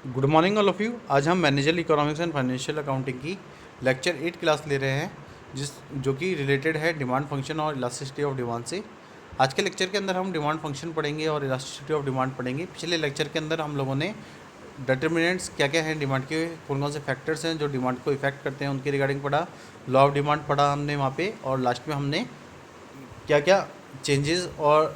Good morning all of you. आज हम managerial economics and financial accounting की lecture 8 class ले रहे हैं, जो कि रिलेटेड है डिमांड फंक्शन और इलास्टिसिटी ऑफ डिमांड से। आज के लेक्चर के अंदर हम डिमांड फंक्शन पढ़ेंगे और इलास्टिसिटी ऑफ डिमांड पढ़ेंगे। पिछले लेक्चर के अंदर हम लोगों ने डिटर्मिनेंट्स क्या क्या हैं डिमांड के, कौन कौन से फैक्टर्स हैं जो डिमांड को इफेक्ट करते हैं, उनके रिगार्डिंग पढ़ा। लॉ ऑफ डिमांड पढ़ा हमने वहाँ पे, और लास्ट में हमने क्या क्या चेंजेस और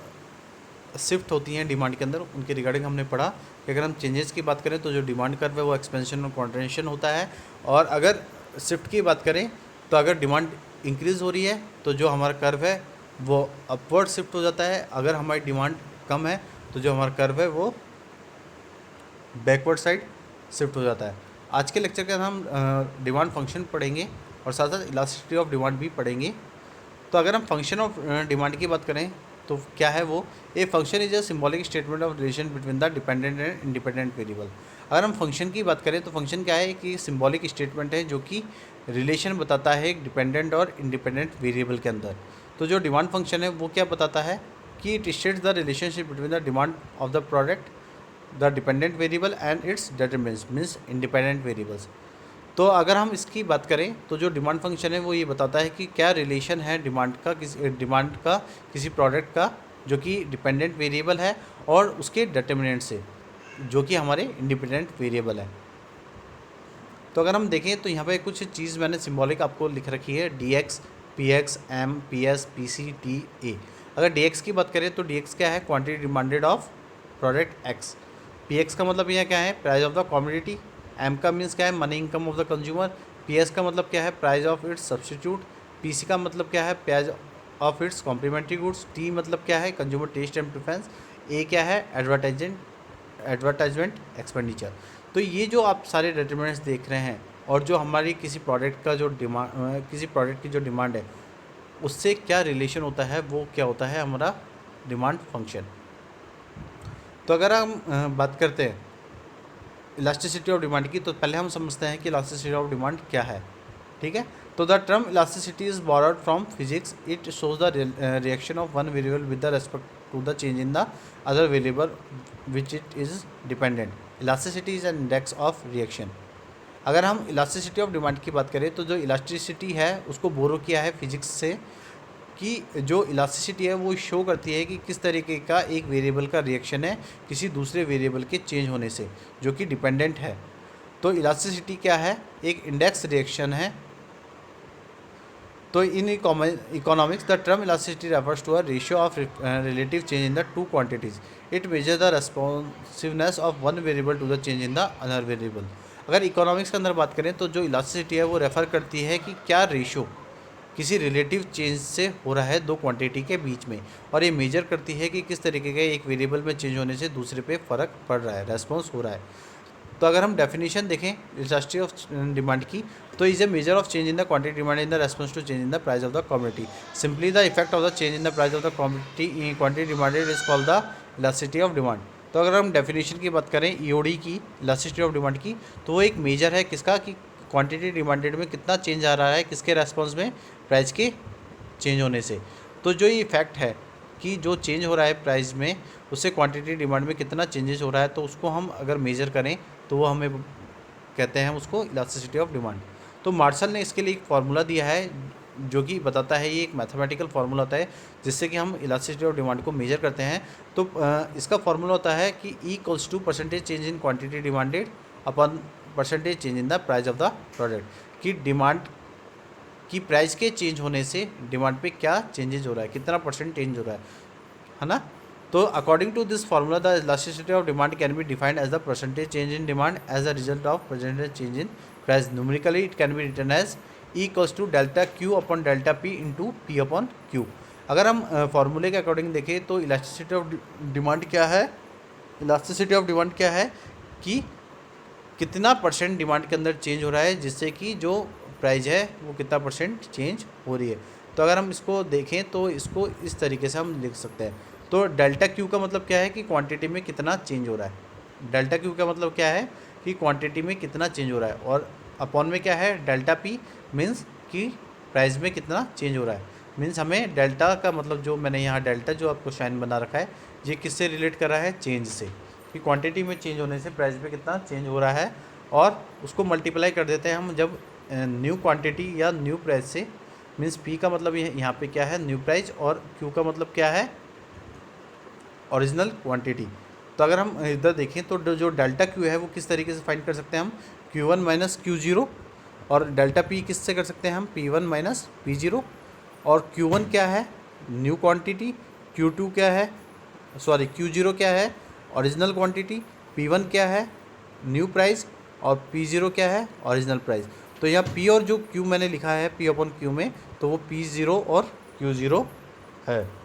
शिफ्ट होती हैं डिमांड के अंदर, उनके रिगार्डिंग हमने पढ़ा कि अगर हम चेंजेस की बात करें तो जो डिमांड कर्व है वो एक्सपेंशन और कॉन्ट्रेक्शन होता है, और अगर शिफ्ट की बात करें तो अगर डिमांड इंक्रीज़ हो रही है तो जो हमारा कर्व है वो अपवर्ड शिफ्ट हो जाता है, अगर हमारी डिमांड कम है तो जो हमारा कर्व है वो बैकवर्ड साइड शिफ्ट हो जाता है। आज के लेक्चर के अंदर हम डिमांड फंक्शन पढ़ेंगे और साथ साथ इलास्टिसिटी ऑफ डिमांड भी पढ़ेंगे। तो अगर हम फंक्शन ऑफ डिमांड की बात करें तो क्या है वो, a function is a symbolic statement of relation between the dependent and independent variable. अगर हम फंक्शन की बात करें तो फंक्शन क्या है कि सिंबॉलिक स्टेटमेंट है जो कि रिलेशन बताता है एक डिपेंडेंट और इंडिपेंडेंट वेरिएबल के अंदर। तो जो डिमांड फंक्शन है वो क्या बताता है कि it states the relationship between the demand of the product, the dependent variable and it's determinants means independent variables. तो अगर हम इसकी बात करें तो जो डिमांड फंक्शन है वो ये बताता है कि क्या रिलेशन है डिमांड का किसी प्रोडक्ट का जो कि डिपेंडेंट वेरिएबल है और उसके डिटर्मिनेंट से जो कि हमारे इंडिपेंडेंट वेरिएबल है। तो अगर हम देखें तो यहाँ पे कुछ चीज़ मैंने सिंबॉलिक आपको लिख रखी है, D X, P X, M, P S, P C, T, A. अगर डी एक्स की बात करें तो डी एक्स क्या है, quantity demanded of product X. P X का मतलब यहाँ क्या है, price of the commodity. M का मीन्स क्या है, money income of the consumer. P S का मतलब क्या है, price of its substitute. P C का मतलब क्या है, price of its complementary goods. T मतलब क्या है, consumer taste and preference. A क्या है, एडवर्टाइजमेंट एक्सपेंडिचर। तो ये जो आप सारे डिटरमिनेंट्स देख रहे हैं और जो हमारी किसी प्रोडक्ट का जो डिमांड, किसी प्रोडक्ट की जो डिमांड है उससे क्या रिलेशन होता है, वो क्या होता है हमारा डिमांड फंक्शन। तो अगर हम बात करते हैं इलास्टिसिटी ऑफ डिमांड की, तो पहले हम समझते हैं कि इलास्टिसिटी ऑफ डिमांड क्या है। ठीक है, तो the term elasticity is borrowed from physics. It shows the reaction of one variable with the respect to the change in the other variable which it is dependent. Elasticity is an index of reaction. अगर हम elasticity of demand की बात करें तो जो elasticity है उसको बोरो किया है फिजिक्स से, कि जो इलास्टिसिटी है वो शो करती है कि किस तरीके का एक वेरिएबल का रिएक्शन है किसी दूसरे वेरिएबल के चेंज होने से जो कि डिपेंडेंट है। तो इलास्टिसिटी क्या है, एक इंडेक्स रिएक्शन है। तो in economics the term elasticity refers to a ratio of relative change in the two quantities. It measure the responsiveness of one variable to the change in the other variable. अगर economics के अंदर बात करें तो जो elasticity है वो refer करती है कि क्या रेशो किसी रिलेटिव चेंज से हो रहा है दो क्वांटिटी के बीच में, और ये मेजर करती है कि किस तरीके के एक वेरिएबल में चेंज होने से दूसरे पे फ़र्क पड़ रहा है, रेस्पॉन्स हो रहा है। तो अगर हम डेफिनेशन देखें इलास्टिसिटी ऑफ डिमांड की, तो is a measure of change in the quantity demand in the response to change in the price of the commodity. Simply the effect of the change in the price of the commodity quantity demanded is called the elasticity of demand. तो अगर हम definition की बात करें EOD की, elasticity of demand की, तो वो एक मेजर है किसका, कि क्वांटिटी डिमांडेड में कितना चेंज आ रहा है किसके रेस्पॉन्स में, प्राइस के चेंज होने से। तो जो ये इफेक्ट है कि जो चेंज हो रहा है प्राइस में उससे क्वांटिटी डिमांड में कितना चेंजेस हो रहा है, तो उसको हम अगर मेज़र करें तो वो हमें कहते हैं उसको इलास्टिसिटी ऑफ डिमांड। तो मार्शल ने इसके लिए एक फार्मूला दिया है जो कि बताता है, ये एक मैथमेटिकल फार्मूला होता है जिससे कि हम इलास्टिसिटी ऑफ डिमांड को मेजर करते हैं। तो इसका फार्मूला होता है कि E equals to percentage change in quantity demanded upon percentage change in the price of the product. कि डिमांड की प्राइस के चेंज होने से डिमांड पे क्या चेंजेस हो रहा है, कितना परसेंट चेंज हो रहा है ना। तो according to this formula the elasticity of demand can be defined as the percentage change in demand as a result of percentage change in price. Numerically it can be written as E equals to delta Q upon delta P into P upon Q. अगर हम फार्मूले के according देखें तो elasticity of demand क्या है, elasticity of demand क्या है कि कितना परसेंट डिमांड के अंदर चेंज हो रहा है जिससे कि जो प्राइस है वो कितना परसेंट चेंज हो रही है। तो अगर हम इसको देखें तो इसको इस तरीके से हम लिख सकते हैं। तो डेल्टा क्यू का मतलब क्या है कि क्वांटिटी में कितना चेंज हो रहा है। डेल्टा क्यू का मतलब क्या है कि क्वांटिटी में कितना चेंज हो रहा है, और अपॉन में क्या है, डेल्टा पी मीन्स कि प्राइस में कितना चेंज हो रहा है। मीन्स हमें डेल्टा का मतलब जो मैंने यहाँ डेल्टा जो आपको शाइन बना रखा है ये किससे रिलेट कर रहा है, चेंज से, कि क्वांटिटी में चेंज होने से प्राइस पे कितना चेंज हो रहा है, और उसको मल्टीप्लाई कर देते हैं हम जब न्यू क्वांटिटी या न्यू प्राइस से। मीन्स पी का मतलब यहाँ पे क्या है, न्यू प्राइस, और क्यू का मतलब क्या है, ओरिजिनल क्वांटिटी। तो अगर हम इधर देखें तो जो डेल्टा क्यू है वो किस तरीके से फाइंड कर सकते हैं हम, Q1 माइनस Q0, और डेल्टा पी किससे कर सकते हैं हम, P1 माइनस P0। और Q1 क्या है, न्यू क्वांटिटी, Q2 क्या है, सॉरी Q0 क्या है, ओरिजिनल क्वांटिटी, P1 क्या है, न्यू प्राइस, और P0 क्या है, ओरिजिनल प्राइस। तो यहाँ P और जो Q मैंने लिखा है P अपॉन Q में, तो वो P0 और Q0 है।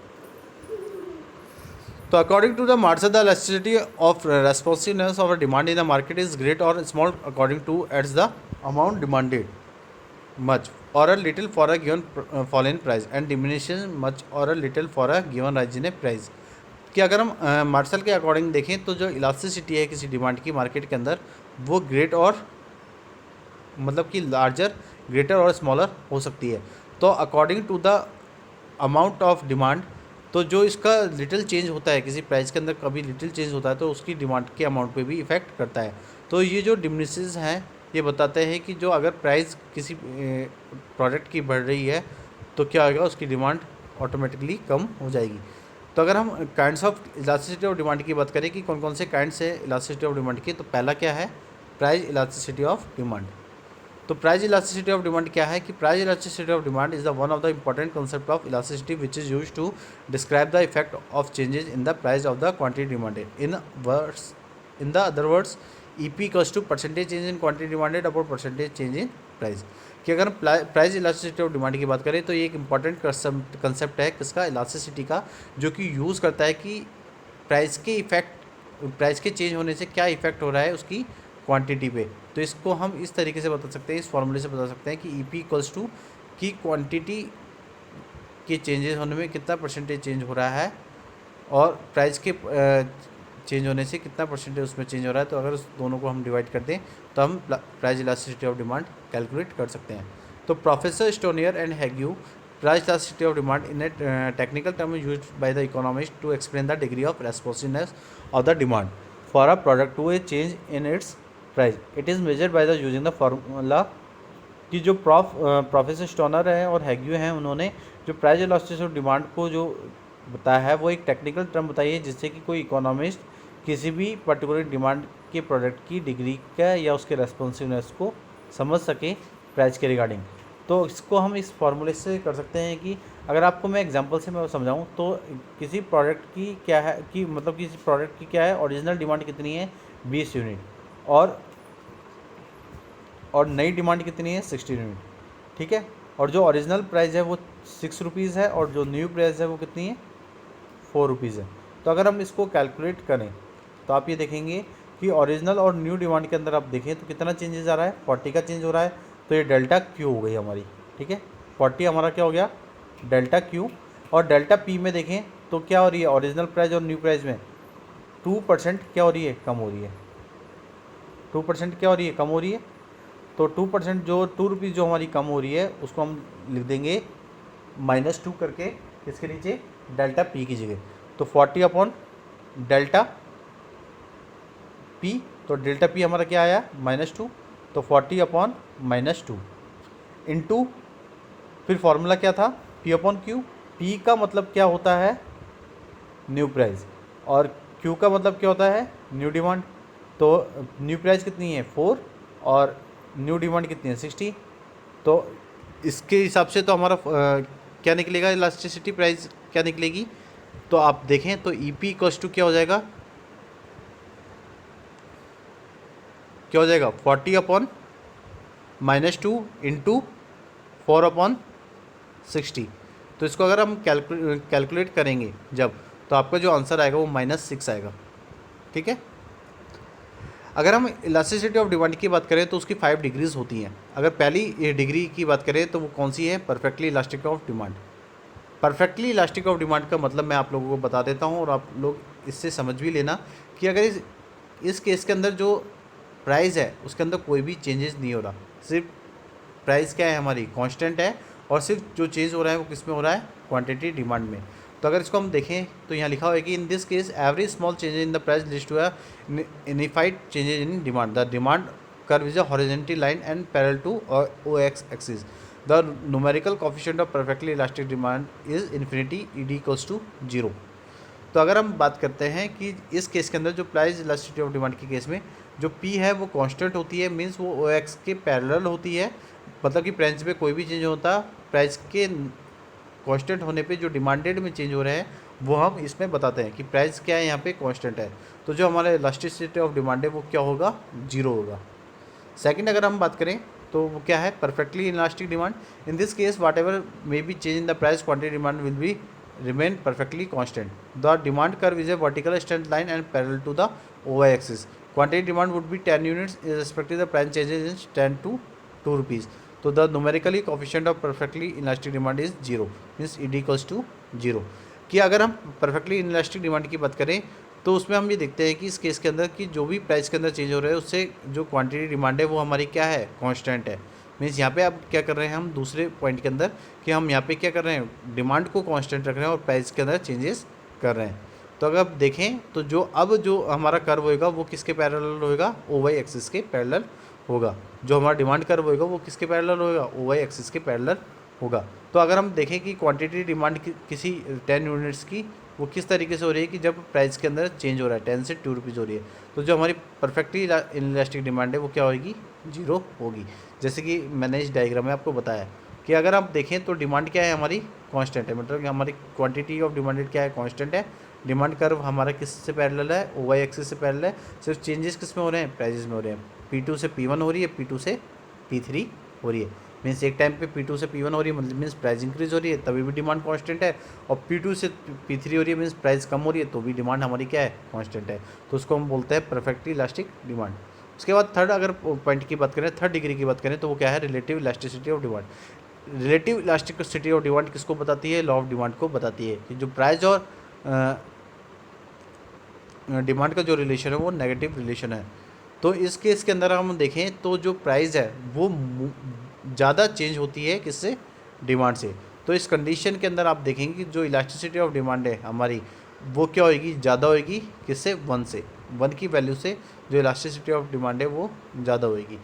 तो according to the Marshall, the elasticity of responsiveness of a demand in the market is great और small according to its the amount demanded much or a little for a given fall in price and diminishes much or a little for a given rise in a price। कि अगर हम martial के according देखें तो जो elasticity है किसी demand की मार्केट के अंदर, वो ग्रेट और मतलब कि लार्जर, ग्रेटर और स्मॉलर हो सकती है। तो according to the amount of demand, तो जो इसका लिटिल चेंज होता है किसी प्राइस के अंदर, कभी लिटिल चेंज होता है तो उसकी डिमांड के अमाउंट पे भी इफ़ेक्ट करता है। तो ये जो डिमिनिशेस हैं ये बताते हैं कि जो अगर प्राइस किसी प्रोडक्ट की बढ़ रही है तो क्या होगा, उसकी डिमांड ऑटोमेटिकली कम हो जाएगी। तो अगर हम kinds of elasticity of demand की बात करें कि कौन कौन से काइंड्स है इलास्टिसिटी ऑफ डिमांड की, तो पहला क्या है, प्राइस इलास्टिसिटी ऑफ डिमांड। तो प्राइस इलास्टिसिटी ऑफ डिमांड क्या है कि price elasticity of demand is the one of the important concept of elasticity which is used to describe the effect of changes in the price of the quantity demanded. In the other words EP equals to percentage change in quantity demanded upon percentage change in price. कि अगर price elasticity of demand की बात करें तो ये एक important concept है किसका, इलास्टिसिटी का, जो कि यूज़ करता है कि प्राइस के इफेक्ट, प्राइस के चेंज होने से क्या इफेक्ट हो रहा है उसकी क्वांटिटी पे। तो इसको हम इस तरीके से बता सकते हैं, इस फॉर्मूले से बता सकते हैं कि ईपी इक्वल्स टू की क्वांटिटी के चेंजेस होने में कितना परसेंटेज चेंज हो रहा है, और प्राइस के चेंज होने से कितना परसेंटेज उसमें चेंज हो रहा है। तो अगर उस दोनों को हम डिवाइड कर दें तो हम price elasticity of demand calculate कर सकते हैं। तो professor Stonier and Hague, price elasticity of demand in a technical term used by the economist to explain the degree of responsiveness of the demand for a product to a change in its price. It is measured by the using the formula. कि जो professor stoner है और हैग्यू हैं, उन्होंने जो price elasticity of demand को जो बताया है वो एक टेक्निकल टर्म बताई है, जिससे कि कोई इकोनॉमिस्ट किसी भी पर्टिकुलर डिमांड के प्रोडक्ट की डिग्री का या उसके रेस्पॉन्सिवनेस को समझ सके प्राइस के रिगार्डिंग। तो इसको हम इस फार्मूले से कर सकते हैं कि अगर आपको मैं एग्जांपल से मैं समझाऊं तो किसी प्रोडक्ट की क्या है कि मतलब किसी प्रोडक्ट की क्या है, ओरिजिनल डिमांड कितनी है 20 यूनिट, और नई डिमांड कितनी है 60 यूनिट, ठीक है। और जो ओरिजिनल प्राइस है वो 6 रुपीज़ है, और जो न्यू प्राइस है वो कितनी है 4 रुपीज़ है। तो अगर हम इसको कैलकुलेट करें तो आप ये देखेंगे कि ओरिजिनल और न्यू डिमांड के अंदर आप देखें तो कितना चेंजेस आ रहा है, 40 का चेंज हो रहा है। तो ये डेल्टा क्यू हो गई हमारी, ठीक है। 40 हमारा क्या हो गया, डेल्टा क्यू। और डेल्टा पी में देखें तो क्या हो रही है, ओरिजिनल प्राइस और न्यू प्राइस में 2% क्या हो रही है, कम हो रही है। 2% क्या हो रही है, कम हो रही है। तो 2% जो 2 रुपीज़ जो हमारी कम हो रही है उसको हम लिख देंगे -2 करके इसके नीचे डेल्टा पी की जगह। तो 40 अपॉन डेल्टा पी, तो डेल्टा पी हमारा क्या आया -2। तो 40 अपॉन -2 इंटू, फिर फॉर्मूला क्या था पी अपॉन क्यू। पी का मतलब क्या होता है, न्यू प्राइस, और क्यू का मतलब क्या होता है, न्यू डिमांड। तो न्यू प्राइस कितनी है 4 और न्यू डिमांड कितनी है 60। तो इसके हिसाब से तो हमारा क्या निकलेगा, इलास्टिसिटी प्राइस क्या निकलेगी। तो आप देखें तो ई पी इक्वल्स टू क्या हो जाएगा, 40 अपॉन -2 इंटू 4 अपॉन 60। तो इसको अगर हम कैलकुलेट करेंगे जब, तो आपका जो आंसर आएगा वो -6 आएगा, ठीक है। अगर हम इलास्टिसिटी ऑफ डिमांड की बात करें तो उसकी 5 डिग्रीज होती हैं। अगर पहली डिग्री की बात करें तो वो कौन सी है, perfectly elastic of demand. Perfectly elastic of demand का मतलब मैं आप लोगों को बता देता हूँ और आप लोग इससे समझ भी लेना कि अगर इस केस के अंदर जो प्राइस है उसके अंदर कोई भी चेंजेस नहीं हो रहा, सिर्फ प्राइस क्या है हमारी कांस्टेंट है, और सिर्फ जो चेंज हो रहा है वो किस में हो रहा है, क्वांटिटी डिमांड में। तो अगर इसको हम देखें तो यहाँ लिखा हुआ है कि in this case every small changes in the price leads to a unified changes in demand. The demand curve is a horizontal line and parallel to O X axis. The numerical coefficient of perfectly elastic demand is infinity ED equals to 0। तो अगर हम बात करते हैं कि इस case के अंदर जो प्राइस इलास्टिसिटी ऑफ डिमांड के केस में जो पी है वो कांस्टेंट होती है, मींस वो ओ एक्स के पैरेलल होती है, मतलब कि प्राइस पे कोई भी चेंज होता, प्राइस के कांस्टेंट होने पे जो डिमांडेड में चेंज हो रहे हैं वो हम इसमें बताते हैं कि प्राइस क्या है यहाँ पे कांस्टेंट है। तो जो हमारा इलास्टिसिटी ऑफ डिमांड है वो क्या होगा, 0 होगा। सेकंड अगर हम बात करें तो वो क्या है, perfectly elastic demand. In this case whatever may be change in the price quantity demand will be remain perfectly constant. The demand curve is a vertical straight line and parallel to the OY axis. Quantity demand would be 10 units irrespective of the price changes in 10 to 2 rupees. So the numerically coefficient of perfectly inelastic demand is 0, means ED equals to 0. कि अगर हम perfectly inelastic demand की बात करें तो उसमें हम ये देखते हैं कि इस केस के अंदर कि जो भी प्राइस के अंदर चेंज हो रहा है उससे जो क्वांटिटी डिमांड है वो हमारी क्या है, कांस्टेंट है। मीन्स यहाँ पे अब क्या कर रहे हैं हम दूसरे पॉइंट के अंदर कि हम यहाँ पे क्या कर रहे हैं, डिमांड को कांस्टेंट रख रहे हैं और प्राइस के अंदर चेंजेस कर रहे हैं। तो अगर आप देखें तो जो हमारा कर्व होएगा वो किसके पैरेलल होएगा, ओ वाई एक्सिस के पैरेलल होगा। जो हमारा डिमांड कर्व होएगा वो किसके पैरेलल होएगा, ओ वाई एक्सिस के पैरेलल होगा। तो अगर हम देखें कि क्वांटिटी डिमांड किसी 10 यूनिट्स की वो किस तरीके से हो रही है कि जब प्राइस के अंदर चेंज हो रहा है 10 से 2 रुपीज़ हो रही है, तो जो हमारी परफेक्टली इनलास्टिक डिमांड है वो क्या होगी, 0 होगी। जैसे कि मैंने इस डायग्राम में आपको बताया कि अगर आप देखें तो डिमांड क्या है हमारी, कांस्टेंट है, मतलब कि हमारी क्वांटिटी ऑफ डिमांडेड क्या है, कांस्टेंट है। डिमांड कर्व हमारा किस से पैरेलल है, ओ वाई एक्सिस से पैरेलल है। सिर्फ चेंजेस किस में हो रहे हैं, प्राइजेस में हो रहे हैं। P2 से P1 हो रही है, P2 से P3 हो रही है। मीन्स एक टाइम पे P2 से P1 हो रही है, मतलब मीन्स प्राइस इंक्रीज हो रही है, तभी भी डिमांड कांस्टेंट है। और P2 से P3 हो रही है, मीन्स प्राइस कम हो रही है, तो भी डिमांड हमारी क्या है, कांस्टेंट है। तो उसको हम बोलते हैं परफेक्टली इलास्टिक डिमांड। उसके बाद थर्ड अगर पॉइंट की बात करें, थर्ड डिग्री की बात करें, तो वो क्या है, relative elasticity of demand. Relative elasticity of demand किसको बताती है, लॉ ऑफ डिमांड को बताती है कि जो प्राइस और डिमांड का जो रिलेशन है वो नेगेटिव रिलेशन है। तो इस केस के अंदर हम देखें तो जो प्राइस है वो ज़्यादा चेंज होती है किससे, डिमांड से। तो इस कंडीशन के अंदर आप देखेंगे कि जो इलास्टिसिटी ऑफ डिमांड है हमारी वो क्या होएगी, ज़्यादा होएगी किससे, 1 से। 1 की वैल्यू से जो इलास्टिसिटी ऑफ डिमांड है वो ज़्यादा होएगी।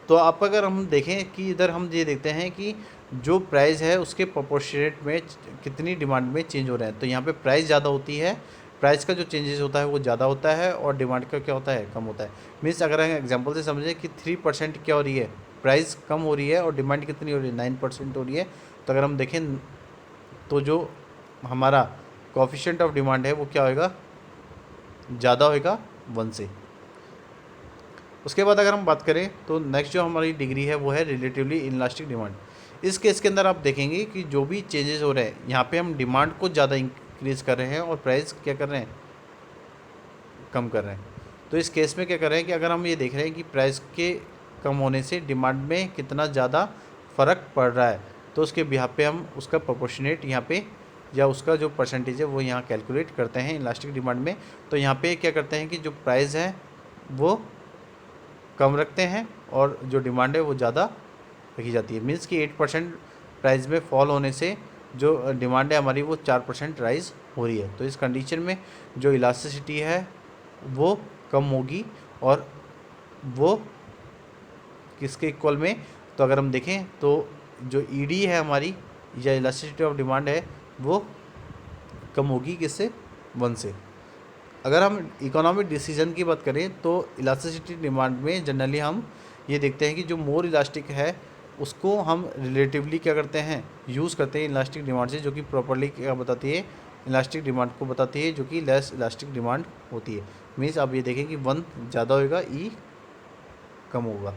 तो आप अगर हम देखें कि इधर हम ये देखते हैं कि जो प्राइस है उसके प्रोपोर्शनेट में कितनी डिमांड में चेंज हो रहा है। तो यहाँ पे प्राइस ज़्यादा होती है, प्राइस का जो चेंजेस होता है वो ज़्यादा होता है और डिमांड का क्या होता है, कम होता है। मीन्स अगर हम एग्जांपल से समझें कि 3% क्या हो रही है, प्राइस कम हो रही है और डिमांड कितनी हो रही है, 9% हो रही है। तो अगर हम देखें तो जो हमारा कोफिशिएंट ऑफ डिमांड है वो क्या होएगा, ज़्यादा होएगा 1 से। उसके बाद अगर हम बात करें तो नेक्स्ट जो हमारी डिग्री है वो है रिलेटिवली इनलास्टिक डिमांड। इस केस के अंदर आप देखेंगे कि जो भी चेंजेस हो रहे हैं यहाँ पे हम डिमांड को ज़्यादा इंक्रीज कर रहे हैं और प्राइस क्या कर रहे हैं, कम कर रहे हैं। तो इस केस में क्या कर रहे हैं कि अगर हम ये देख रहे हैं कि प्राइस के कम होने से डिमांड में कितना ज़्यादा फ़र्क पड़ रहा है, तो उसके बिहाफ पे हम उसका प्रोपोर्शनेट यहाँ पे या उसका जो परसेंटेज है वो यहाँ कैलकुलेट करते हैं इलास्टिक डिमांड में। तो यहाँ पे क्या करते हैं कि जो प्राइस है वो कम रखते हैं और जो डिमांड है वो ज़्यादा रखी जाती है। मीन्स कि 8% प्राइस में फॉल होने से जो डिमांड है हमारी वो 4% राइज हो रही है। तो इस कंडीशन में जो इलास्टिसिटी है वो कम होगी और वो किसके इक्वल में, तो अगर हम देखें तो जो ईडी है हमारी या इलास्टिसिटी ऑफ डिमांड है वो कम होगी किससे, 1 से। अगर हम इकोनॉमिक डिसीजन की बात करें तो इलास्टिसिटी डिमांड में जनरली हम ये देखते हैं कि जो मोर इलास्टिक है उसको हम रिलेटिवली क्या करते हैं, यूज़ करते हैं इलास्टिक डिमांड से, जो कि प्रॉपर्ली क्या बताती है, इलास्टिक डिमांड को बताती है, जो कि लेस इलास्टिक डिमांड होती है। मीन्स आप ये देखें कि 1 ज़्यादा होगा, ई कम होगा।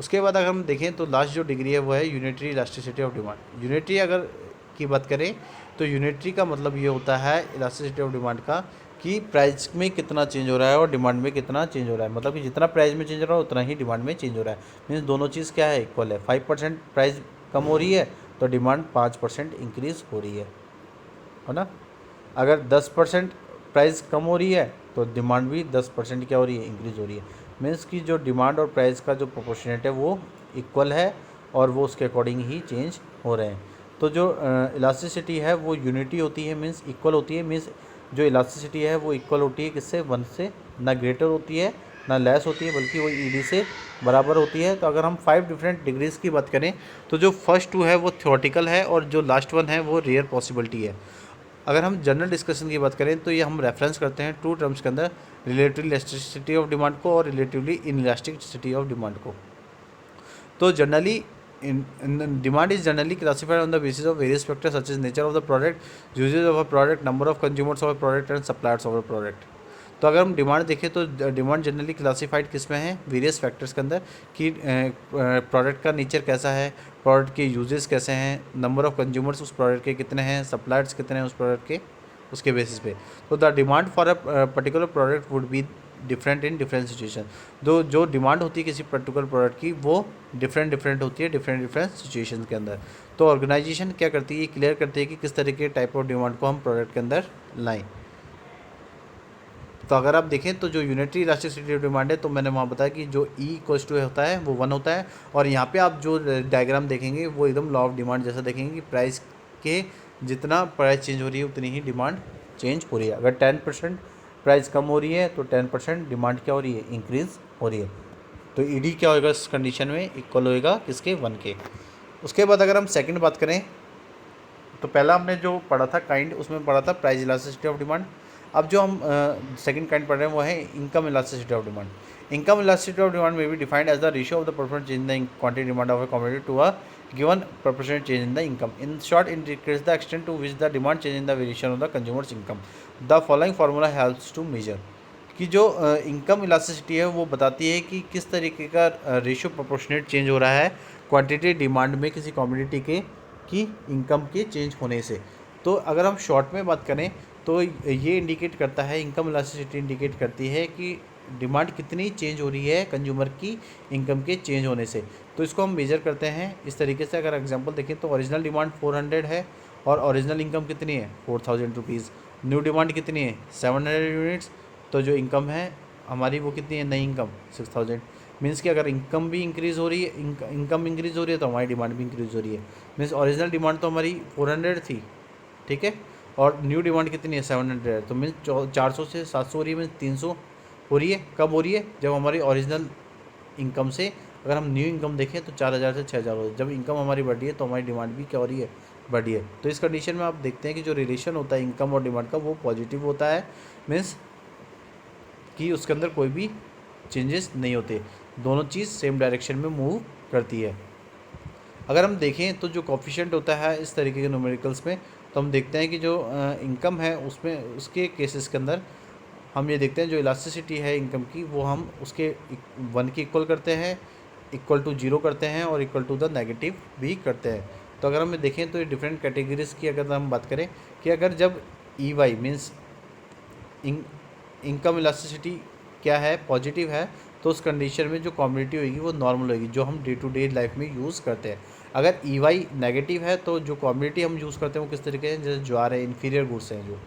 उसके बाद अगर हम देखें तो लास्ट जो डिग्री है वो है unitary elasticity of demand. Unitary अगर की बात करें तो यूनिटरी का मतलब ये होता है इलास्टिसिटी ऑफ डिमांड का कि प्राइस में कितना चेंज हो रहा है और डिमांड में कितना चेंज हो रहा है। मतलब कि जितना प्राइस में चेंज हो रहा है उतना ही डिमांड में चेंज हो रहा है। मीन्स दोनों चीज़ क्या है, इक्वल है। 5% प्राइस कम हो रही है तो डिमांड 5% इंक्रीज़ हो रही है ना। अगर 10% प्राइस कम हो रही है तो डिमांड भी 10% क्या हो रही है, इंक्रीज़ हो रही है। मीन्स कि जो डिमांड और प्राइस का जो प्रोपोर्शनेट है वो इक्वल है और वो उसके अकॉर्डिंग ही चेंज हो रहे हैं। तो जो इलास्टिसिटी है वो यूनिटी होती है, मीन्स इक्वल होती है, मीन्स जो इलास्टिसिटी है वो इक्वल होती है किससे, 1 से, ना ग्रेटर होती है ना लेस होती है, बल्कि वो ईडी से बराबर होती है। तो अगर हम 5 डिफरेंट डिग्रीज़ की बात करें तो जो फर्स्ट 2 है वो थ्योरेटिकल है और जो लास्ट 1 है वो रेयर पॉसिबिलिटी है। अगर हम जनरल डिस्कशन की बात करें तो ये हम रेफरेंस करते हैं 2 टर्म्स के अंदर, रिलेटिव इलास्टिसिटी ऑफ डिमांड को और रिलेटिवली इनइलास्टिसिटी ऑफ डिमांड को। तो generally demand is generally classified on the basis of various factors such as nature of the product, usages of a product, number of consumers of a product and suppliers of a product. तो अगर हम demand देखें तो demand generally classified किस में है, various factors के अंदर, कि प्रोडक्ट का नेचर कैसा है, प्रोडक्ट के यूजेस कैसे हैं, नंबर ऑफ कंज्यूमर्स उस प्रोडक्ट के कितने हैं, सप्लायर्स कितने हैं उस प्रोडक्ट के, उसके बेसिस पे। तो the demand for a particular product would be different in different situation. जो डिमांड होती है किसी पर्टिकुलर प्रोडक्ट की वो डिफरेंट होती है डिफरेंट सिचुएशन के अंदर। तो ऑर्गेनाइजेशन क्या करती है, क्लियर करती है कि किस तरीके के टाइप ऑफ डिमांड को हम प्रोडक्ट के अंदर लाएं। तो अगर आप देखें तो जो यूनिटरी इलास्टिसिटी डिमांड है, तो मैंने वहाँ बताया कि जो ई इक्वल्स टू होता है वो 1 होता है, और यहाँ पे आप जो डायग्राम देखेंगे वो एकदम लॉ ऑफ डिमांड जैसा देखेंगे कि प्राइस के जितना प्राइस चेंज हो रही है उतनी ही डिमांड चेंज हो रही है। अगर 10% प्राइस कम हो रही है तो 10% डिमांड क्या हो रही है, इंक्रीज़ हो रही है। तो ईडी क्या होएगा इस कंडीशन में, इक्वल होएगा किसके, 1 के। उसके बाद अगर हम सेकंड बात करें तो पहला हमने जो पढ़ा था काइंड, उसमें पढ़ा था प्राइस इलास्टिसिटी ऑफ डिमांड। अब जो हम सेकंड काइंड पढ़ रहे हैं वो है income elasticity of demand. Income elasticity of demand may be defined as the ratio of the proportional change in the quantity demand of a commodity to a given proportional change in the income. In short it indicates the extent to which the demand change in the variation of the consumers income. The following formula helps to measure, कि जो income elasticity है वो बताती है कि किस तरीके का रेशियो प्रोपोर्शनेट चेंज हो रहा है क्वांटिटी डिमांड में किसी कमोडिटी के की इनकम के चेंज होने से। तो अगर हम शॉर्ट में बात करें तो ये इंडिकेट करता है, इनकम इलास्टिसिटी इंडिकेट करती है कि डिमांड कितनी चेंज हो रही है कंज्यूमर की इनकम के चेंज होने से। तो इसको हम मेजर करते हैं इस तरीके से। अगर एग्जांपल देखें तो ओरिजिनल डिमांड 400 है और ओरिजिनल इनकम कितनी है, 4000 रुपीज़। न्यू डिमांड कितनी है, 700 यूनिट्स। तो जो इनकम है हमारी वो कितनी है, नई इनकम 6000। मीन्स कि अगर इनकम भी इंक्रीज़ हो रही है, इनकम इंक्रीज़ हो रही है तो हमारी डिमांड भी इंक्रीज़ हो रही है। मीन्स ओरिजिनल डिमांड तो हमारी 400 थी, ठीक है, और न्यू डिमांड कितनी है, 700 है। तो मीन्स 400 से 700 हो रही है, मीन्स 300 हो रही है। कब हो रही है, जब हमारी ओरिजिनल इनकम से अगर हम न्यू इनकम देखें तो 4000 से 6000 हो रही है। जब इनकम हमारी बढ़ी है तो हमारी डिमांड भी क्या हो रही है, बढ़ी है। तो इस कंडीशन में आप देखते हैं कि जो रिलेशन होता है इनकम और डिमांड का वो पॉजिटिव होता है, मीन्स कि उसके अंदर कोई भी चेंजेस नहीं होते, दोनों चीज़ सेम डायरेक्शन में मूव करती है। अगर हम देखें तो जो कोफिशिएंट होता है इस तरीके के न्यूमेरिकल्स में, तो हम देखते हैं कि जो इनकम है उसमें उसके केसेस के अंदर हम ये देखते हैं जो इलास्टिसिटी है इनकम की वो हम उसके 1 की इक्वल करते हैं, इक्वल टू 0 करते हैं और इक्वल टू द नेगेटिव भी करते हैं। तो अगर हम देखें तो ये डिफरेंट कैटेगरीज की अगर हम बात करें कि अगर जब E Y means income elasticity क्या है, पॉजिटिव है, तो उस कंडीशन में जो कम्युनिटी होगी वो नॉर्मल होगी जो हम डे टू डे लाइफ में यूज़ करते हैं। अगर ई वाई नेगेटिव है तो जो कम्युनिटी हम यूज़ करते हैं वो किस तरीके से, जैसे ज्वार है, इन्फीरियर गुड्स हैं जो,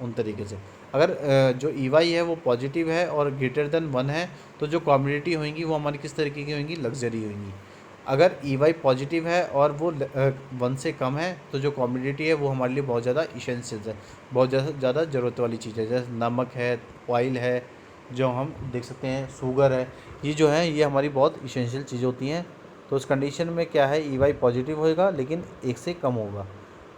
उन तरीके से। अगर जो ई वाई है वो पॉजिटिव है और ग्रेटर देन 1 है तो जो कम्युनिटी होंगी वो हमारी किस तरीके की होंगी, लग्जरी होंगी। अगर ई वाई पॉजिटिव है और वो 1 से कम है तो जो कम्युनिटी है वो हमारे लिए बहुत ज़्यादा इसेंशियल है, बहुत ज़्यादा ज़रूरत वाली चीज़ है। जैसे नमक है, ऑयल है, जो हम देख सकते हैं, शुगर है, ये जो है ये हमारी बहुत इसेंशियल चीज़ होती हैं। तो उस कंडीशन में क्या है, ई वाई पॉजिटिव होएगा लेकिन 1 से कम होगा।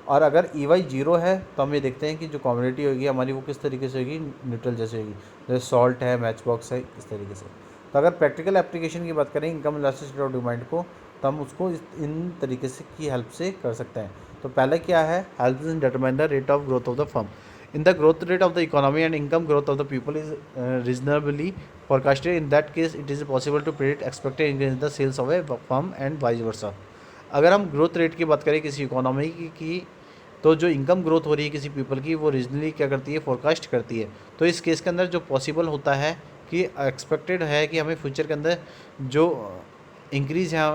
और अगर ई वाई 0 है तो हम ये देखते हैं कि जो कम्युनिटी होगी हमारी वो किस तरीके से होगी, न्यूट्रल जैसे होगी, जैसे सॉल्ट है, मैच बॉक्स है, इस तरीके से। तो अगर प्रैक्टिकल एप्लीकेशन की बात करें इनकम इलास्टिसिटी ऑफ डिमांड को, तो हम उसको इन तरीके से की हेल्प से कर सकते हैं। तो पहले क्या है, help in determine the rate of growth of the firm. In the growth rate of the economy and income growth of the people is reasonably forecasted. In that case, it is possible to predict expected increase in the sales of a firm and vice versa. अगर हम growth rate की बात करें किसी economy की तो जो income growth हो रही है किसी पीपल की वो रीजनली क्या करती है, फोरकास्ट करती है। तो इस केस के अंदर जो पॉसिबल होता है कि एक्सपेक्टेड है कि हमें फ्यूचर के अंदर जो इंक्रीज़ है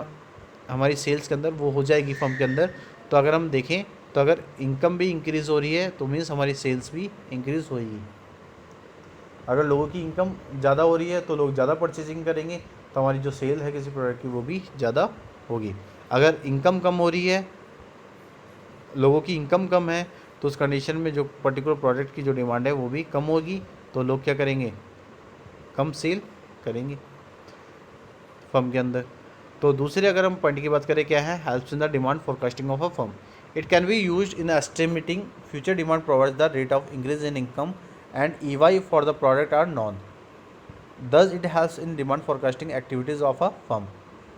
हमारी सेल्स के अंदर वो हो जाएगी फर्म के अंदर। तो अगर हम देखें तो अगर इनकम भी इंक्रीज़ हो रही है तो मीन्स हमारी सेल्स भी इंक्रीज़ होगी। अगर लोगों की इनकम ज़्यादा हो रही है तो लोग ज़्यादा परचेजिंग करेंगे तो हमारी जो सेल है किसी प्रोडक्ट की वो भी ज़्यादा होगी। अगर इनकम कम हो रही है लोगों की इनकम कम है, तो उस कंडीशन में जो पर्टिकुलर प्रोडक्ट की जो डिमांड है वो भी कम होगी, तो लोग क्या करेंगे, कम सेल करेंगे फर्म के अंदर। तो दूसरे अगर हम पॉइंट की बात करें, क्या है, helps in the demand forecasting of a firm. It can be used in estimating future demand, provides the rate of increase in income and EY for the product are known, thus it helps in demand forecasting activities of a firm.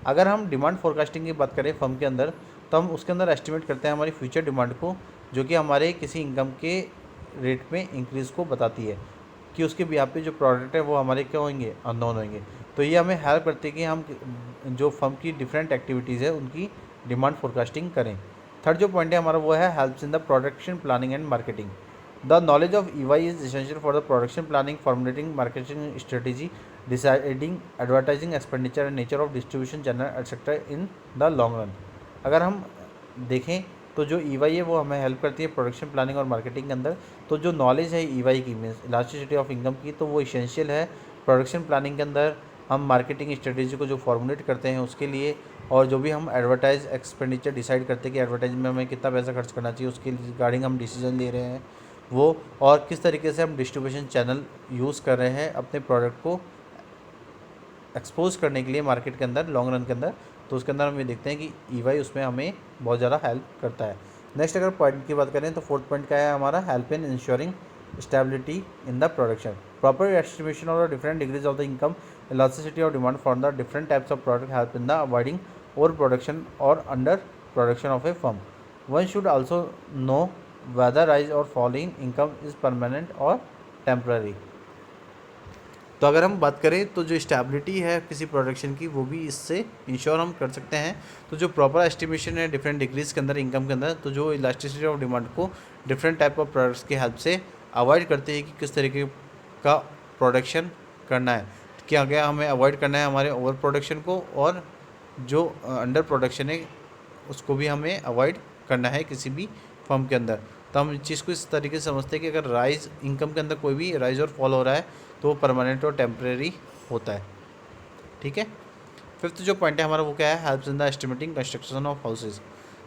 अगर हम demand forecasting की बात करें firm के अंदर, तो हम उसके अंदर एस्टिमेट करते हैं हमारी फ्यूचर डिमांड को, जो कि हमारे किसी इनकम के रेट में इंक्रीज़ को बताती है, कि उसके बिहाफ पे जो प्रोडक्ट है वो हमारे क्या होंगे, अननोन होंगे। तो ये हमें हेल्प करती है कि हम जो फर्म की डिफरेंट एक्टिविटीज़ है उनकी डिमांड फोरकास्टिंग करें। थर्ड जो पॉइंट है हमारा वो है helps in the production planning and marketing. The knowledge of EY is essential for the production planning, formulating marketing strategy, deciding advertising expenditure and nature of distribution channel etcetera in the long run. अगर हम देखें तो जो EY है वो हमें help करती है प्रोडक्शन प्लानिंग और मार्केटिंग के अंदर। तो जो नॉलेज है ईवाई की, मीन्स इलास्टिसिटी ऑफ इनकम की, तो वो इसेंशियल है प्रोडक्शन प्लानिंग के अंदर। हम मार्केटिंग स्ट्रेटेजी को जो फॉर्मुलेट करते हैं उसके लिए, और जो भी हम एडवर्टाइज एक्सपेंडिचर डिसाइड करते हैं कि एडवर्टाइज में हमें कितना पैसा खर्च करना चाहिए, उसके रिगार्डिंग हम डिसीजन ले रहे हैं वो, और किस तरीके से हम डिस्ट्रीब्यूशन चैनल यूज़ कर रहे हैं अपने प्रोडक्ट को एक्सपोज करने के लिए मार्केट के अंदर लॉन्ग रन के अंदर। तो उसके अंदर हम ये देखते हैं कि ईवाई उसमें हमें बहुत ज़्यादा हेल्प करता है। नेक्स्ट अगर पॉइंट की बात करें तो फोर्थ पॉइंट क्या है हमारा, help in ensuring stability in the production. Proper estimation of the different degrees of the income elasticity of demand for the different types of product help in the avoiding overproduction or underproduction of a firm. One should also know whether rise or fall in income is permanent or temporary. तो अगर हम बात करें तो जो stability है किसी production की वो भी इससे इंश्योर हम कर सकते हैं। तो जो प्रॉपर एस्टिमेशन है डिफरेंट डिग्रीज़ के अंदर इनकम के अंदर, तो जो इलास्टिसिटी ऑफ डिमांड को डिफरेंट टाइप ऑफ प्रोडक्ट्स की हेल्प से अवॉइड करते हैं कि किस तरीके का प्रोडक्शन करना है, क्या क्या हमें अवॉइड करना है हमारे ओवर प्रोडक्शन को, और जो अंडर प्रोडक्शन है उसको भी हमें अवॉइड करना है किसी भी फर्म के अंदर। तो हम इस चीज़ को इस तरीके से समझते हैं कि अगर राइज इनकम के अंदर कोई भी राइज और फॉल हो रहा है तो वो परमानेंट और टेम्प्रेरी होता है। ठीक है। फिफ्थ जो पॉइंट है हमारा वो क्या है, helps in the estimating construction of houses.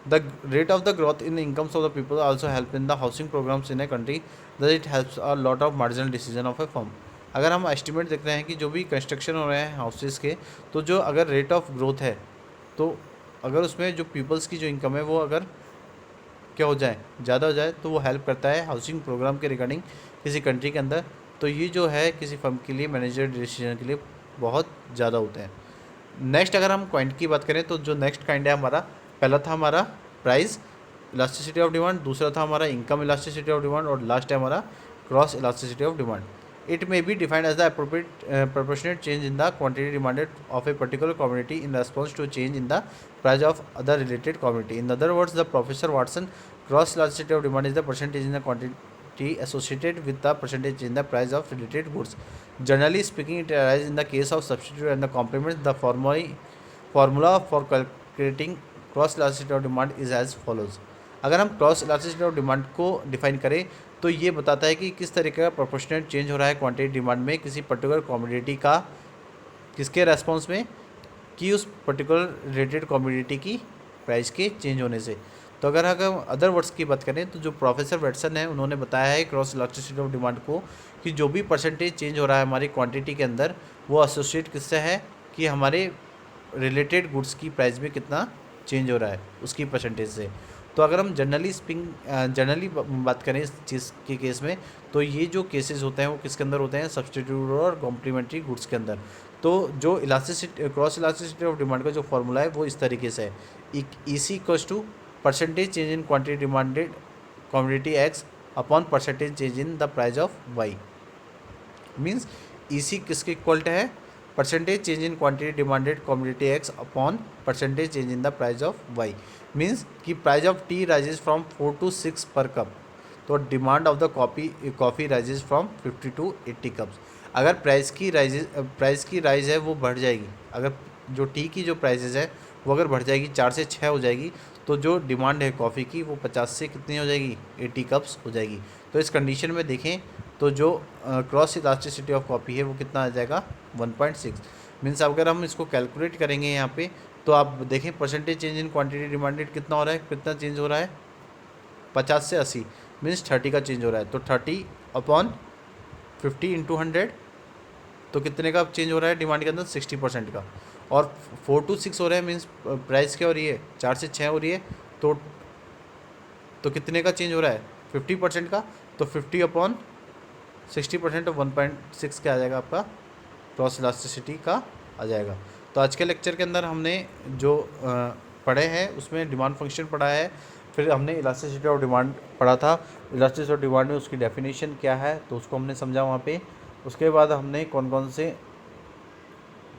The rate of the growth in incomes of the people also help in the housing programs in a country, that it helps a lot of marginal decision of a firm. अगर हम estimate देख रहे हैं कि जो भी construction हो रहे हैं हाउसेज के, तो जो अगर रेट ऑफ ग्रोथ है, तो अगर उसमें जो पीपल्स की जो इनकम है वो अगर क्या हो जाए, ज़्यादा हो जाए, तो वो हेल्प करता है हाउसिंग प्रोग्राम के रिगार्डिंग किसी कंट्री के अंदर। तो ये जो है किसी फर्म के लिए मैनेजर डिसीजन के लिए बहुत ज़्यादा होते हैं। नेक्स्ट अगर हम पॉइंट की बात करें तो जो नेक्स्ट काइंड है हमारा, पहला था हमारा प्राइस इलास्टिसिटी ऑफ डिमांड, दूसरा था हमारा इनकम इलास्टिसिटी ऑफ डिमांड, और लास्ट है हमारा cross elasticity of demand. It may be defined as the appropriate proportionate change in the quantity demanded of a particular commodity in response to a change in the price of other related commodity. In other words, the Professor Watson cross elasticity of demand is the percentage in the quantity associated with the percentage in the price of related goods. Generally speaking, it arises in the case of substitute and the complement. The formula for calculating cross elasticity of demand is as follows. अगर हम cross elasticity of demand को define करें तो ये बताता है कि किस तरीके का प्रोपोर्शनेट चेंज हो रहा है क्वांटिटी डिमांड में किसी पर्टिकुलर कमोडिटी का, किसके रेस्पॉन्स में, कि उस पर्टिकुलर रिलेटेड कमोडिटी की प्राइस के चेंज होने से। तो अगर अदर वर्ड्स की बात करें तो जो प्रोफेसर वेटसन है उन्होंने बताया है क्रॉस इलास्टिसिटी ऑफ डिमांड को कि जो भी परसेंटेज चेंज हो रहा है हमारी क्वांटिटी के अंदर वो एसोसिएट किससे है, कि हमारे रिलेटेड गुड्स की प्राइस में कितना चेंज हो रहा है उसकी परसेंटेज से। तो अगर हम जनरली बात करें इस चीज़ के केस में, तो ये जो केसेस होते हैं वो किसके अंदर होते हैं, सब्सटीट्यूट और कॉम्प्लीमेंट्री गुड्स के अंदर। तो जो elasticity cross elasticity of demand का जो फॉर्मूला है वो इस तरीके से है, EC equals to percentage change in quantity demanded commodity X upon percentage change in the price of Y। Means EC किसके इक्वल है, percentage change in quantity demanded commodity X upon percentage change in the price of Y। Means कि price of tea rises from 4 to 6 per cup, तो demand of the coffee rises from 50 to 80 cups. अगर price की rise है वो बढ़ जाएगी, अगर जो टी की जो प्राइसेस है वो अगर बढ़ जाएगी 4 से 6 हो जाएगी, तो जो डिमांड है कॉफ़ी की वो 50 से कितनी हो जाएगी, 80 कप्स हो जाएगी। तो इस कंडीशन में देखें तो जो क्रॉस इलास्टिसिटी ऑफ कॉफ़ी है वो कितना आ जाएगा, 1.6। मीन्स अगर हम इसको कैलकुलेट करेंगे यहाँ पे तो आप देखें percentage change in quantity demanded कितना हो रहा है, कितना चेंज हो रहा है, 50 से 80 मीन्स 30 का चेंज हो रहा है, तो 30/50 इंटू 100, तो कितने का चेंज हो रहा है डिमांड के अंदर? 60% का। और 4 to 6 हो रहा है मीन्स प्राइस क्या हो रही है? 4 से 6 हो रही है, तो कितने का चेंज हो रहा है? 50% का। तो 50/60% ऑफ 1.6 क्या आ जाएगा आपका? क्रॉस इलास्टिसिटी का आ जाएगा। तो आज के लेक्चर के अंदर हमने जो पढ़े हैं उसमें डिमांड फंक्शन पढ़ा है, फिर हमने इलास्टिसिटी ऑफ डिमांड पढ़ा था। इलास्टिसिटी ऑफ डिमांड में उसकी डेफिनेशन क्या है तो उसको हमने समझा वहाँ पे। उसके बाद हमने कौन कौन से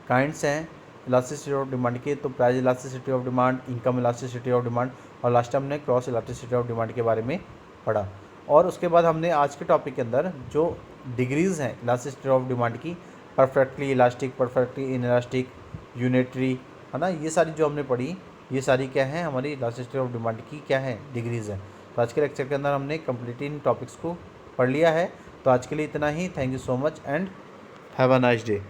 काइंड्स हैं इलास्टिसिटी ऑफ डिमांड के, तो price elasticity of demand, income elasticity of demand, और लास्ट टाइम हमने क्रॉस इलास्टिसिटी ऑफ डिमांड के बारे में पढ़ा। और उसके बाद हमने आज के टॉपिक के अंदर जो डिग्रीज़ हैं इलास्टिसिटी ऑफ डिमांड की, perfectly elastic, perfectly in elastic, unitary, है ना, ये सारी जो हमने पढ़ी, ये सारी क्या है हमारी इलास्टिसिटी ऑफ डिमांड की क्या है? डिग्रीज़ हैं। तो आज के लेक्चर के अंदर हमने कंप्लीटली इन टॉपिक्स को पढ़ लिया है। तो आज के लिए इतना ही। Thank you so much and have a nice day.